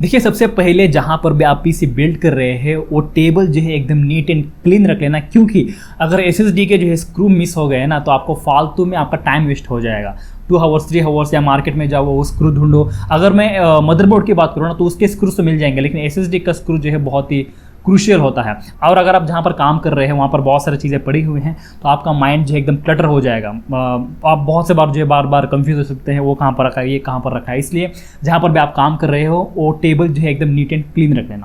देखिए, सबसे पहले जहाँ पर भी आप पीसी बिल्ड कर रहे हैं वो टेबल जो है एकदम नीट एंड क्लीन रख लेना, क्योंकि अगर एसएसडी के जो है स्क्रू मिस हो गए ना तो आपको फालतू में आपका टाइम वेस्ट हो जाएगा। 2 आवर्स 3 आवर्स या मार्केट में जाओ वो स्क्रू ढूंढो। अगर मैं मदरबोर्ड की बात करूँ ना तो उसके स्क्रू तो मिल जाएंगे, लेकिन एसएसडी का स्क्रू जो है बहुत ही क्रूशियल होता है। और अगर आप जहाँ पर काम कर रहे हैं वहाँ पर बहुत सारी चीज़ें पड़ी हुई हैं तो आपका माइंड जो है एकदम क्लटर हो जाएगा। आप बहुत से बार जो है बार बार कंफ्यूज हो सकते हैं, वो कहाँ पर रखा है, ये कहाँ पर रखा है। इसलिए जहाँ पर भी आप काम कर रहे हो वो टेबल जो है एकदम नीट एंड क्लीन रख लेना।